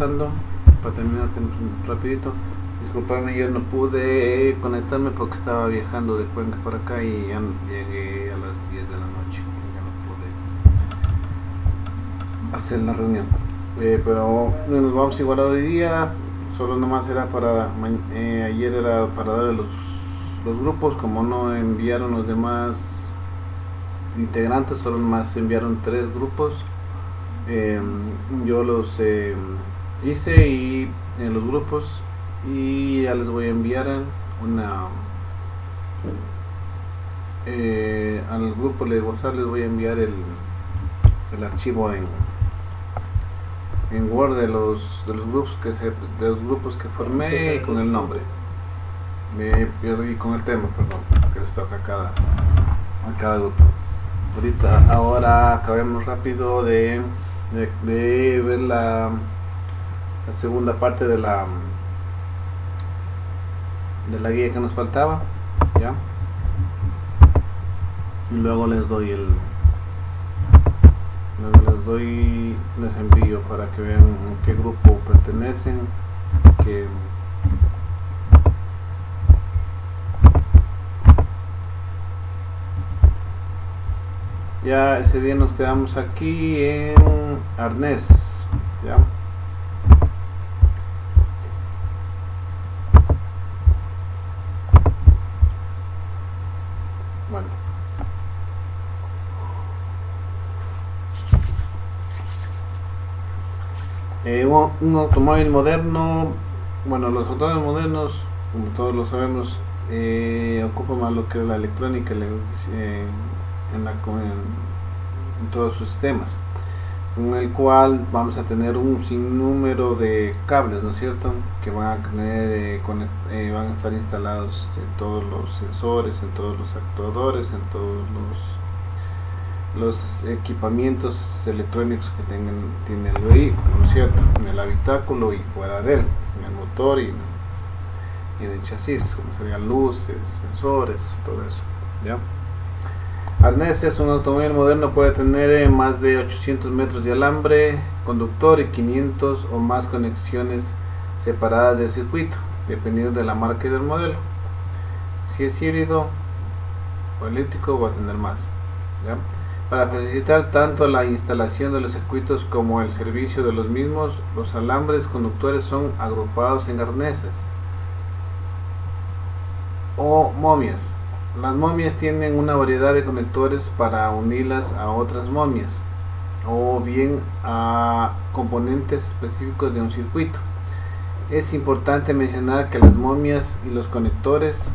pasando para terminar rapidito. Disculpame, yo no pude conectarme porque estaba viajando de Cuenca para acá y ya llegué a las 10 de la noche. Ya no pude hacer la reunión. Pero nos vamos igual hoy día. Solo nomás era para ayer era para darle los grupos. Como no enviaron los demás integrantes, solo nomás enviaron 3 grupos. Yo los hice y en los grupos, y ya les voy a enviar al grupo de WhatsApp les voy a enviar el archivo en Word de los grupos que formé con el nombre y con el tema, perdón, que les toca a cada grupo. Ahora acabemos rápido de ver la segunda parte de la guía que nos faltaba, ¿ya? Y luego les envío para que vean en qué grupo pertenecen, ya ese día nos quedamos aquí en arnés, ¿ya? Bueno, un automóvil moderno, bueno, los automóviles modernos, como todos lo sabemos, ocupan más lo que es la electrónica en todos sus sistemas, en el cual vamos a tener un sinnúmero de cables, ¿no es cierto?, que van a tener van a estar instalados en todos los sensores, en todos los actuadores, en todos los equipamientos electrónicos que tiene el vehículo, ¿no es cierto?, en el habitáculo y fuera de él, en el motor y en el chasis, como serían luces, sensores, todo eso, ¿ya? Arneses. Un automóvil moderno puede tener más de 800 metros de alambre conductor y 500 o más conexiones separadas del circuito, dependiendo de la marca y del modelo. Si es híbrido o eléctrico, va a tener más, ¿ya? Para facilitar tanto la instalación de los circuitos como el servicio de los mismos, los alambres conductores son agrupados en arneses o momias. Las momias tienen una variedad de conectores para unirlas a otras momias o bien a componentes específicos de un circuito. Es importante mencionar que las momias y los conectores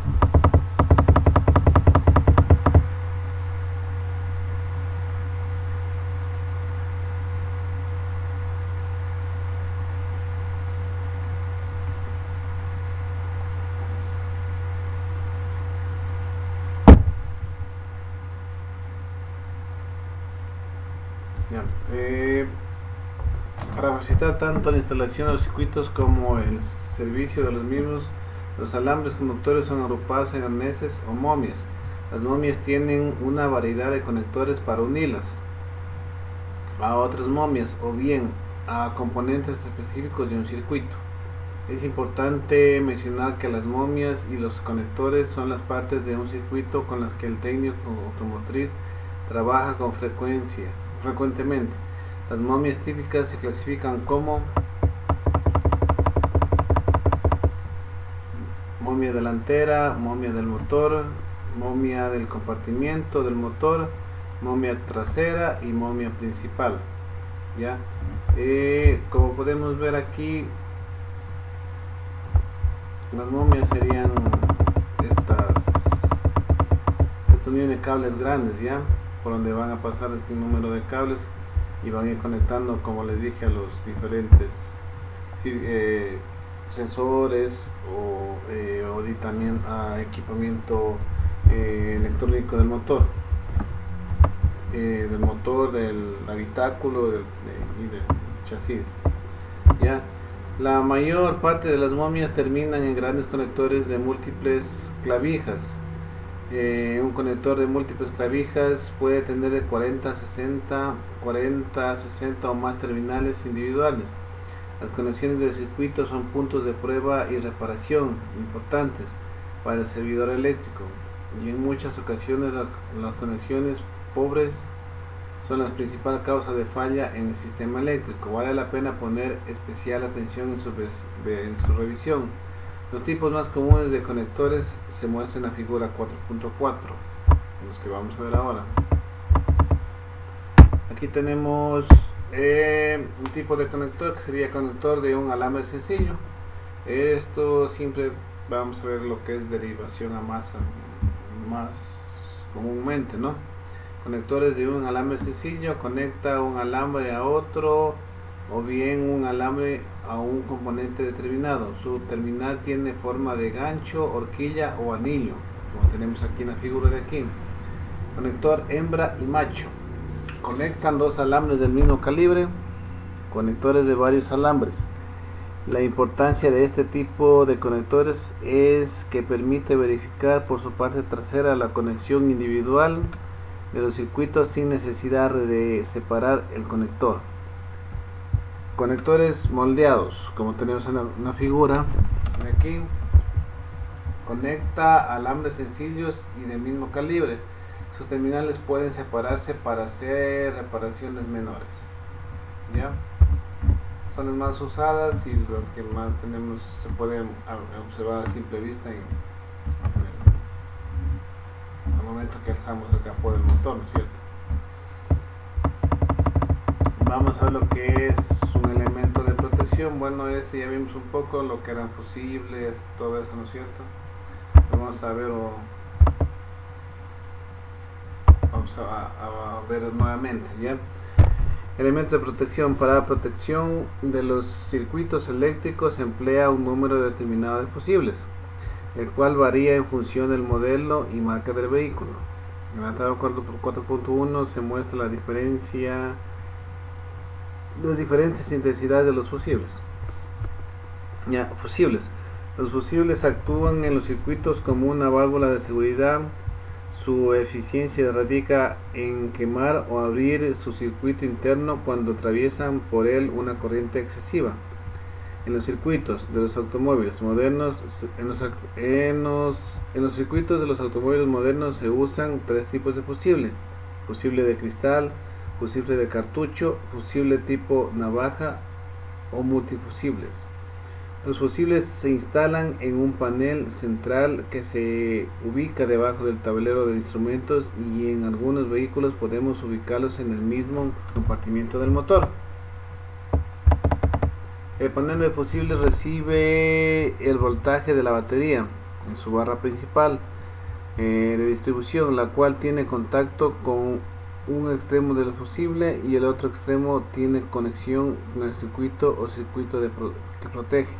para facilitar tanto la instalación de los circuitos como el servicio de los mismos, los alambres conductores son agrupados en arneses o momias. Las momias tienen una variedad de conectores para unirlas a otras momias o bien a componentes específicos de un circuito. Es importante mencionar que las momias y los conectores son las partes de un circuito con las que el técnico automotriz trabaja frecuentemente. Las momias típicas se clasifican como momia delantera, momia del motor, momia del compartimiento del motor, momia trasera y momia principal, ¿ya? Como podemos ver aquí, las momias serían estas uniones de cables grandes, ¿ya?, por donde van a pasar el número de cables y van a ir conectando, como les dije, a los diferentes sensores o también a equipamiento electrónico del motor, del habitáculo y del chasis, ¿ya? La mayor parte de las momias terminan en grandes conectores de múltiples clavijas. Un conector de múltiples clavijas puede tener de 40 a 60 o más terminales individuales. Las conexiones de circuito son puntos de prueba y reparación importantes para el servidor eléctrico, y en muchas ocasiones las conexiones pobres son la principal causa de falla en el sistema eléctrico. Vale la pena poner especial atención en su revisión. Los tipos más comunes de conectores se muestran en la figura 4.4, los que vamos a ver ahora. Aquí tenemos un tipo de conector que sería conector de un alambre sencillo. Esto siempre vamos a ver lo que es derivación a masa más comúnmente, ¿no? Conectores de un alambre sencillo: conecta un alambre a otro, o bien un alambre a un componente determinado. Su terminal tiene forma de gancho, horquilla o anillo, como tenemos aquí en la figura de aquí. Conector hembra y macho: conectan dos alambres del mismo calibre. Conectores de varios alambres: la importancia de este tipo de conectores es que permite verificar por su parte trasera la conexión individual de los circuitos sin necesidad de separar el conector. Conectores moldeados, como tenemos en la figura de aquí: conecta alambres sencillos y de mismo calibre. Sus terminales pueden separarse para hacer reparaciones menores. ¿Ya? Son las más usadas y las que más tenemos, se pueden observar a simple vista al momento que alzamos el capó del motor, ¿no es cierto? Vamos a ver lo que es un elemento de protección. Bueno, ese ya vimos un poco lo que eran fusibles, todo eso, ¿no es cierto? Vamos a ver a ver nuevamente, ¿ya? Elementos de protección. Para la protección de los circuitos eléctricos se emplea un número determinado de fusibles, el cual varía en función del modelo y marca del vehículo. En la tabla 4.1 se muestra las diferentes intensidades de los fusibles. Fusibles. Los fusibles actúan en los circuitos como una válvula de seguridad. Su eficiencia radica en quemar o abrir su circuito interno cuando atraviesan por él una corriente excesiva. En los circuitos de los automóviles modernos, en los circuitos de los automóviles modernos se usan tres tipos de fusible: fusible de cristal, fusible de cartucho, fusible tipo navaja o multifusibles. Los fusibles se instalan en un panel central que se ubica debajo del tablero de instrumentos, y en algunos vehículos podemos ubicarlos en el mismo compartimiento del motor. El panel de fusibles recibe el voltaje de la batería en su barra principal de distribución, la cual tiene contacto con un extremo del fusible y el otro extremo tiene conexión con el circuito o circuito que protege.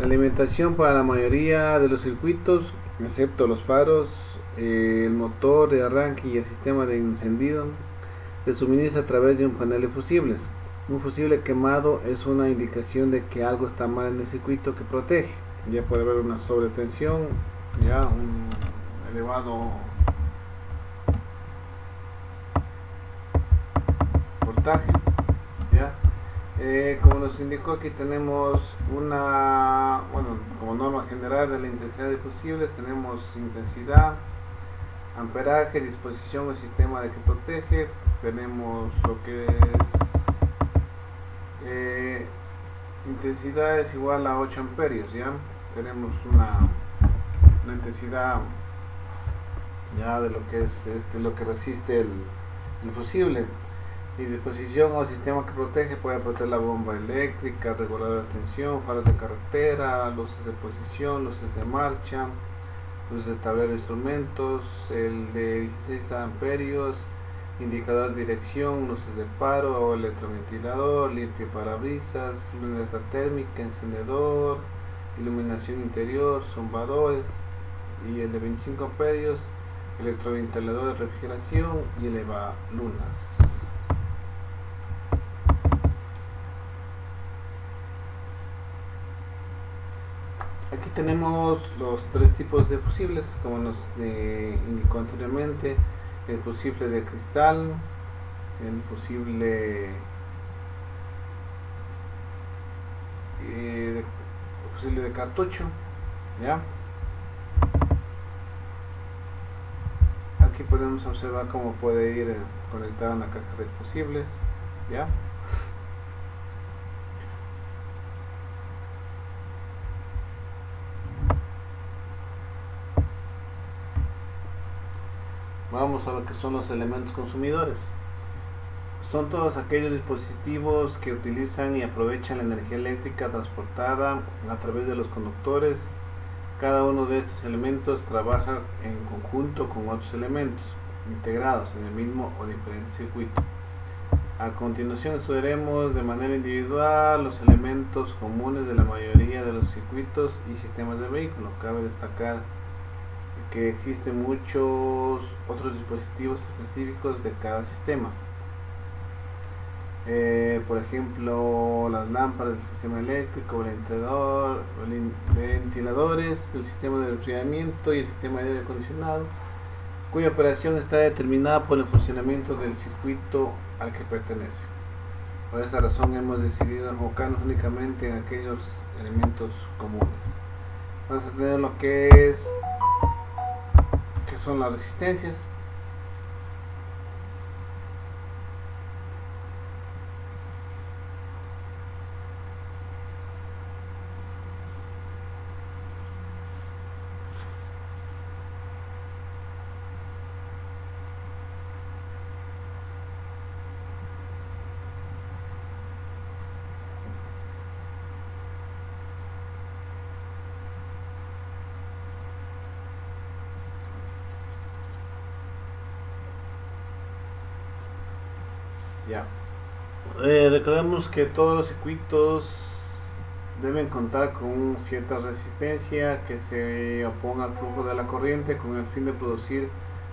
La alimentación para la mayoría de los circuitos, excepto los faros, el motor de arranque y el sistema de encendido, se suministra a través de un panel de fusibles. Un fusible quemado es una indicación de que algo está mal en el circuito que protege. Ya puede haber una sobretensión, ya un elevado voltaje, ya. Como nos indicó, aquí tenemos como norma general de la intensidad de fusibles, tenemos intensidad, amperaje, disposición o sistema de que protege. Tenemos lo que es intensidad es igual a 8 amperios, ¿ya? Tenemos una intensidad ya de lo que es lo que resiste el fusible. Y disposición o sistema que protege: puede proteger la bomba eléctrica, regulador de tensión, faros de carretera, luces de posición, luces de marcha, luces de tablero de instrumentos, el de 16 amperios, indicador de dirección, luces de paro o electroventilador, limpio parabrisas, luneta térmica, encendedor, iluminación interior, zumbadores. Y el de 25 amperios, electroventilador de refrigeración y elevalunas. Aquí tenemos los tres tipos de fusibles, como nos indicó anteriormente: el fusible de cristal, el fusible de fusible de cartucho, ¿ya? Aquí podemos observar cómo puede ir conectada una caja de fusibles, ¿ya? Vamos a lo que son los elementos consumidores. Son todos aquellos dispositivos que utilizan y aprovechan la energía eléctrica transportada a través de los conductores. Cada uno de estos elementos trabaja en conjunto con otros elementos integrados en el mismo o diferente circuito. A continuación estudiaremos de manera individual los elementos comunes de la mayoría de los circuitos y sistemas de vehículo. Cabe destacar que existen muchos otros dispositivos específicos de cada sistema. Por ejemplo, las lámparas del sistema eléctrico, ventiladores del sistema de enfriamiento y el sistema de aire acondicionado, cuya operación está determinada por el funcionamiento del circuito al que pertenece. Por esta razón hemos decidido enfocarnos únicamente en aquellos elementos comunes. Vamos a tener lo que son las resistencias. Ya. Recordemos que todos los circuitos deben contar con cierta resistencia que se oponga al flujo de la corriente con el fin de producir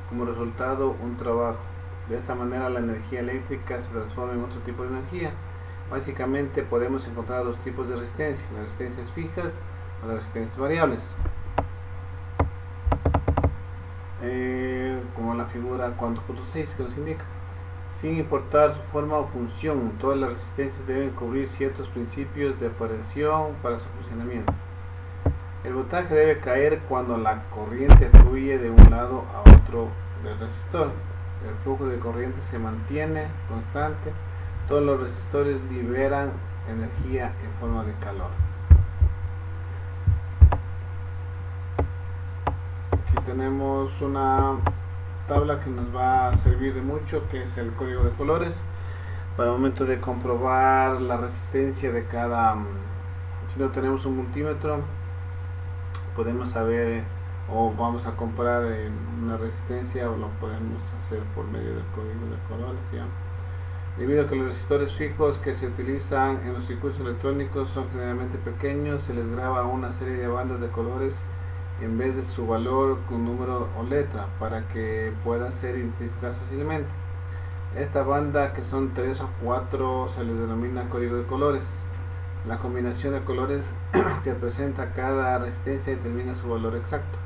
como resultado un trabajo. De esta manera la energía eléctrica se transforma en otro tipo de energía. Básicamente podemos encontrar dos tipos de resistencia: las resistencias fijas o las resistencias variables. Como la figura 4.6 que nos indica. Sin importar su forma o función, todas las resistencias deben cubrir ciertos principios de operación para su funcionamiento. El voltaje debe caer cuando la corriente fluye de un lado a otro del resistor. El flujo de corriente se mantiene constante. Todos los resistores liberan energía en forma de calor. Aquí tenemos una tabla que nos va a servir de mucho, que es el código de colores para el momento de comprobar la resistencia de cada. Si no tenemos un multímetro, podemos saber o vamos a comprar una resistencia, o lo podemos hacer por medio del código de colores, ¿ya? Debido a que los resistores fijos que se utilizan en los circuitos electrónicos son generalmente pequeños, se les graba una serie de bandas de colores en vez de su valor con número o letra para que puedan ser identificadas fácilmente. Esta banda, que son 3 o 4, se les denomina código de colores. La combinación de colores que presenta cada resistencia determina su valor exacto.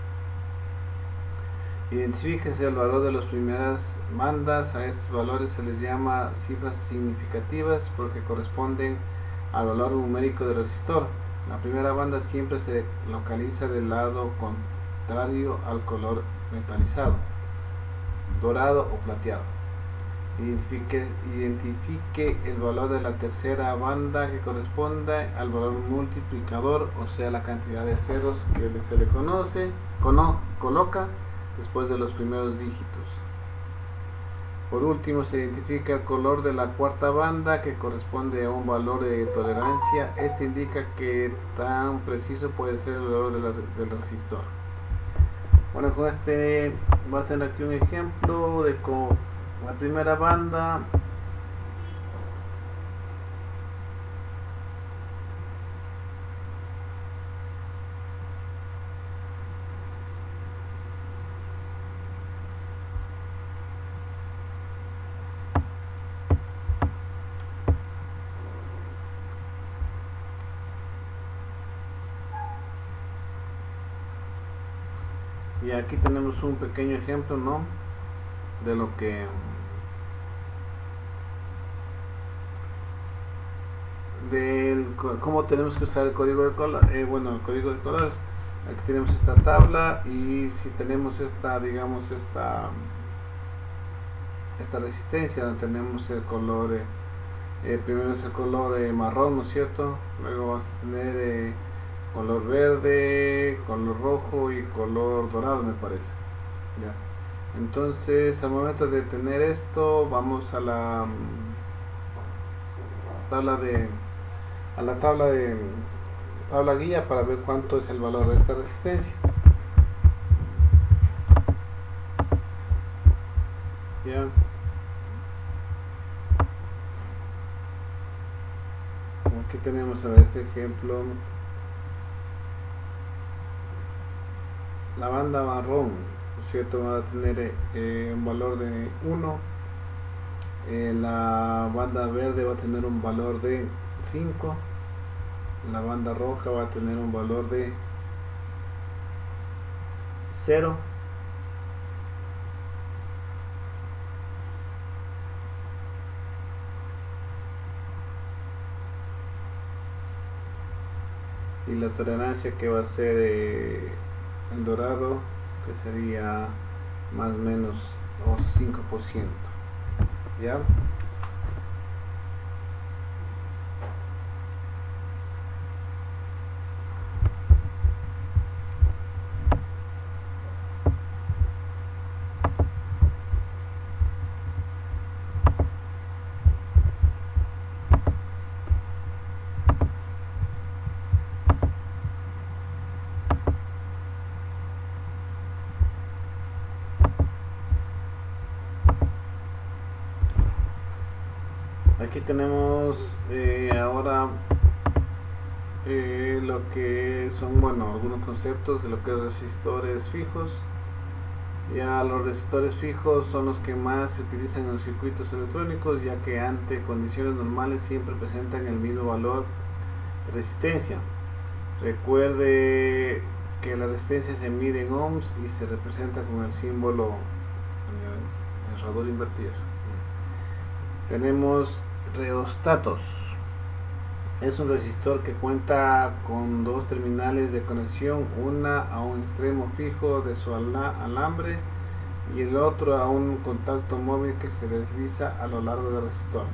Identifíquese el valor de las primeras bandas. A estos valores se les llama cifras significativas porque corresponden al valor numérico del resistor. La primera banda siempre se localiza del lado contrario al color metalizado, dorado o plateado. Identifique el valor de la tercera banda, que corresponde al valor multiplicador, o sea, la cantidad de ceros que se le coloca después de los primeros dígitos. Por último, se identifica el color de la cuarta banda, que corresponde a un valor de tolerancia. Este indica que tan preciso puede ser el valor del resistor. Bueno, con este va a tener aquí un ejemplo de cómo la primera banda y aquí tenemos un pequeño ejemplo, ¿no?, de lo que cómo tenemos que usar el código de color. Bueno, el código de colores. Aquí tenemos esta tabla y si tenemos esta, digamos, esta resistencia, donde tenemos el color, primero es el color marrón, ¿no es cierto? Luego vamos a tener color verde, color rojo y color dorado, me parece. Ya. Entonces, al momento de tener esto, vamos a la tabla guía para ver cuánto es el valor de esta resistencia. Ya. Aquí tenemos a este ejemplo. La banda marrón, ¿no es cierto? Va a tener un valor de 1. La banda verde va a tener un valor de 5. La banda roja va a tener un valor de 0. Y la tolerancia que va a ser el dorado, que sería más o menos 5%. ¿Ya? Aquí tenemos ahora lo que son, bueno, algunos conceptos de lo que es resistores fijos. Ya los resistores fijos son los que más se utilizan en los circuitos electrónicos, ya que ante condiciones normales siempre presentan el mismo valor de resistencia. Recuerde que la resistencia se mide en ohms y se representa con el símbolo en herradura invertida. Tenemos reostatos. Es un resistor que cuenta con dos terminales de conexión, una a un extremo fijo de su alambre y el otro a un contacto móvil que se desliza a lo largo del resistor.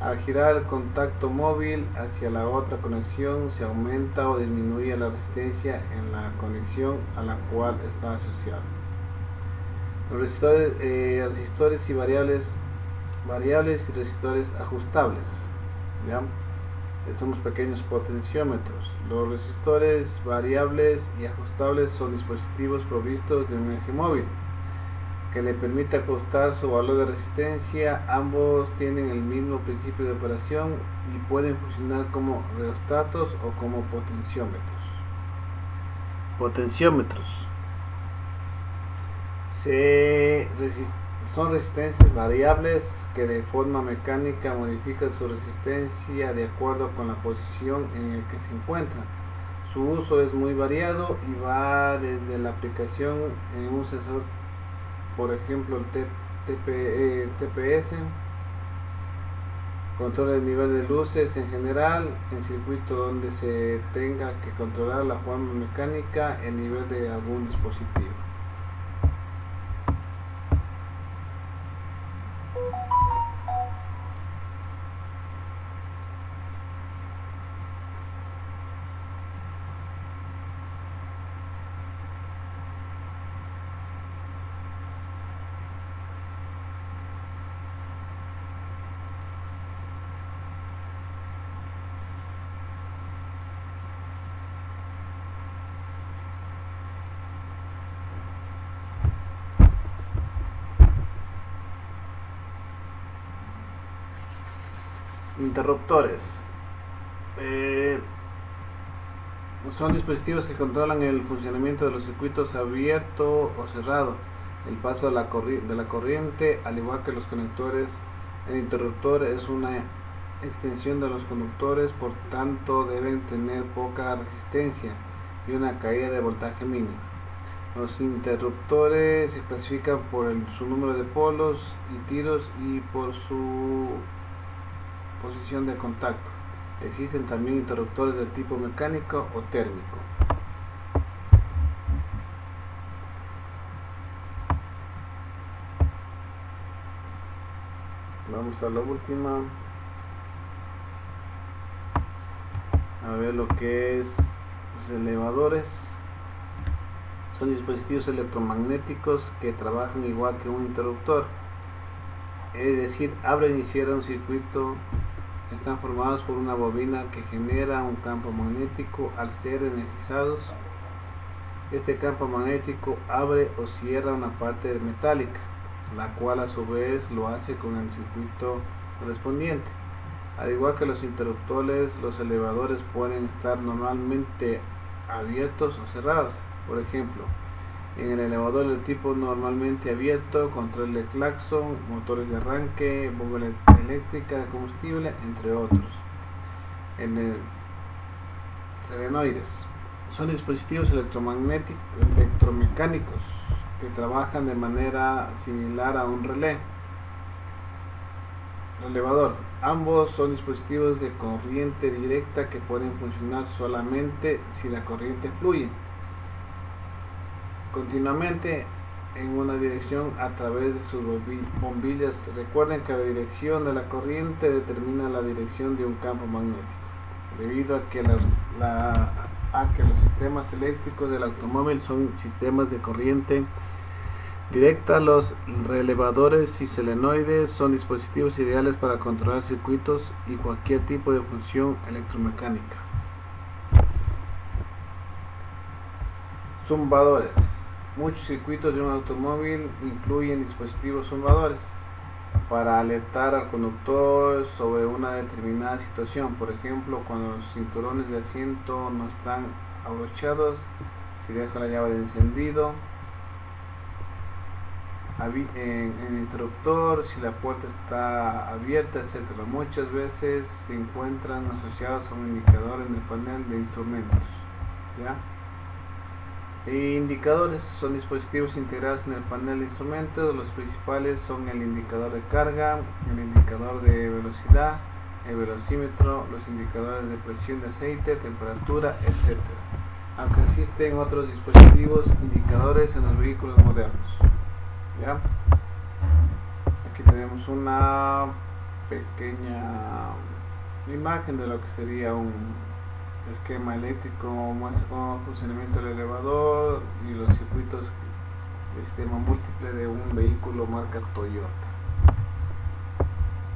Al girar el contacto móvil hacia la otra conexión se aumenta o disminuye la resistencia en la conexión a la cual está asociado. Los resistores y variables y resistores ajustables. ¿Ya? Son los pequeños potenciómetros. Los resistores variables y ajustables son dispositivos provistos de un eje móvil que le permite ajustar su valor de resistencia. Ambos tienen el mismo principio de operación y pueden funcionar como reostatos o como potenciómetros. Son resistencias variables que de forma mecánica modifican su resistencia de acuerdo con la posición en la que se encuentran. Su uso es muy variado y va desde la aplicación en un sensor, por ejemplo el TPS, control del nivel de luces en general, en circuito donde se tenga que controlar la forma mecánica el nivel de algún dispositivo. Interruptores son dispositivos que controlan el funcionamiento de los circuitos abierto o cerrado, el paso de la corriente, al igual que los conectores. El interruptor es una extensión de los conductores, por tanto deben tener poca resistencia y una caída de voltaje mínima. Los interruptores se clasifican por su número de polos y tiros y por su posición de contacto. Existen también interruptores del tipo mecánico o térmico. Vamos a la última. A ver lo que es los elevadores. Son dispositivos electromagnéticos que trabajan igual que un interruptor. Es decir, abren y cierran un circuito. Están formados por una bobina que genera un campo magnético al ser energizados. Este campo magnético abre o cierra una parte metálica, la cual a su vez lo hace con el circuito correspondiente. Al igual que los interruptores, los elevadores pueden estar normalmente abiertos o cerrados. Por ejemplo, en el elevador del tipo normalmente abierto, control de claxon, motores de arranque, bomba eléctrica de combustible, entre otros. En el solenoides son dispositivos electromecánicos que trabajan de manera similar a un relé. Elevador. Ambos son dispositivos de corriente directa que pueden funcionar solamente si la corriente fluye continuamente en una dirección a través de sus bombillas. Recuerden que la dirección de la corriente determina la dirección de un campo magnético. Debido a que los sistemas eléctricos del automóvil son sistemas de corriente directa, los elevadores y solenoides son dispositivos ideales para controlar circuitos y cualquier tipo de función electromecánica. Zumbadores. Muchos circuitos de un automóvil incluyen dispositivos zumbadores para alertar al conductor sobre una determinada situación. Por ejemplo, cuando los cinturones de asiento no están abrochados, si deja la llave de encendido, en el interruptor, si la puerta está abierta, etc. Muchas veces se encuentran asociados a un indicador en el panel de instrumentos. ¿Ya? Indicadores son dispositivos integrados en el panel de instrumentos. Los principales son el indicador de carga, el indicador de velocidad, el velocímetro, los indicadores de presión de aceite, temperatura, etc. Aunque existen otros dispositivos indicadores en los vehículos modernos. ¿Ya? Aquí tenemos una pequeña imagen de lo que sería un esquema eléctrico, muestra cómo funcionamiento del elevador y los circuitos de sistema múltiple de un vehículo marca Toyota.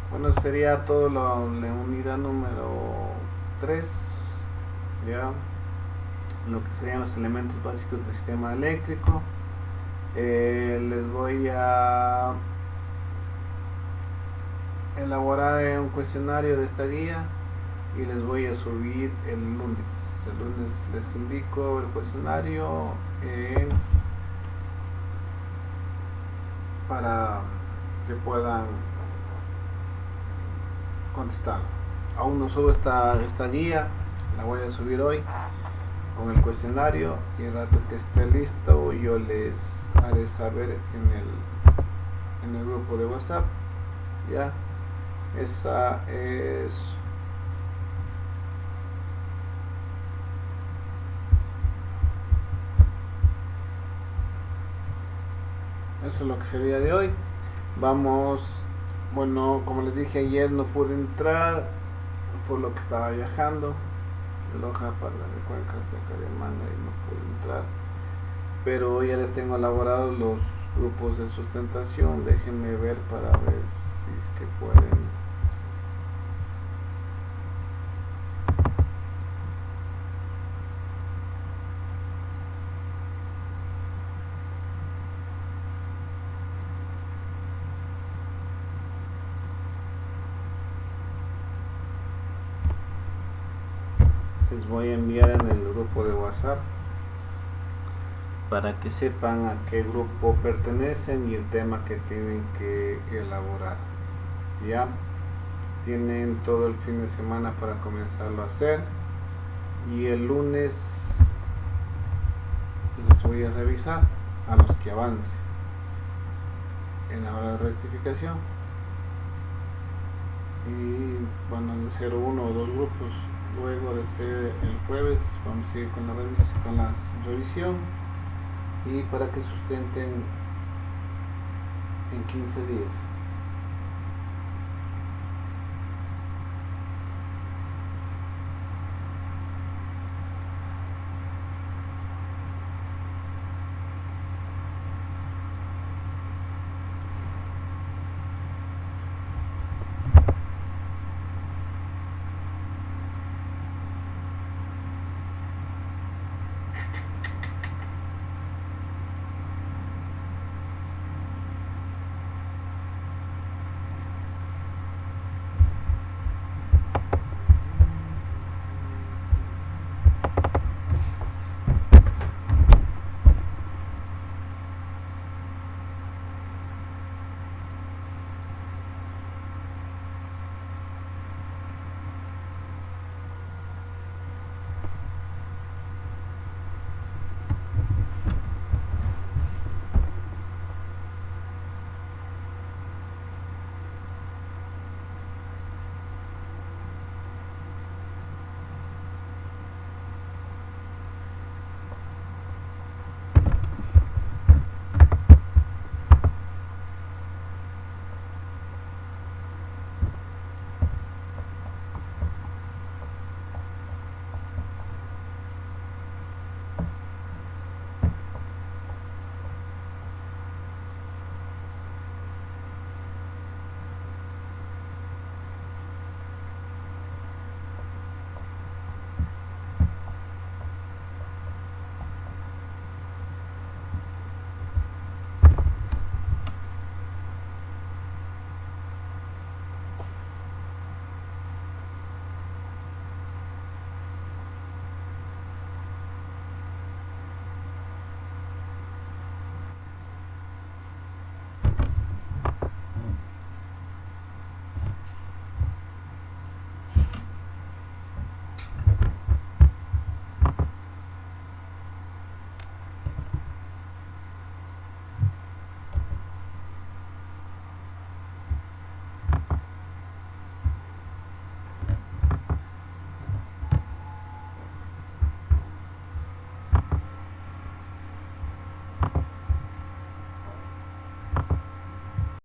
Bueno, sería todo la unidad número 3, ya lo que serían los elementos básicos del sistema eléctrico. Les voy a elaborar un cuestionario de esta guía y les voy a subir el lunes. El lunes les indico el cuestionario para que puedan contestar. Aún no subo esta guía, la voy a subir hoy con el cuestionario, y el rato que esté listo yo les haré saber en el grupo de WhatsApp. Ya, esa es eso es lo que sería de hoy. Vamos, bueno, como les dije ayer, no pude entrar por lo que estaba viajando de Loja para la Cuenca hacia Cariamanga y no pude entrar, pero ya les tengo elaborados los grupos de sustentación. Déjenme ver para ver si es que pueden. Les voy a enviar en el grupo de WhatsApp para que sepan a qué grupo pertenecen y el tema que tienen que elaborar. Ya tienen todo el fin de semana para comenzarlo a hacer, y el lunes les voy a revisar a los que avance en la hora de rectificación. y van a ser uno o dos grupos. Luego de ser el jueves vamos a seguir con la revisión y para que sustenten en 15 días.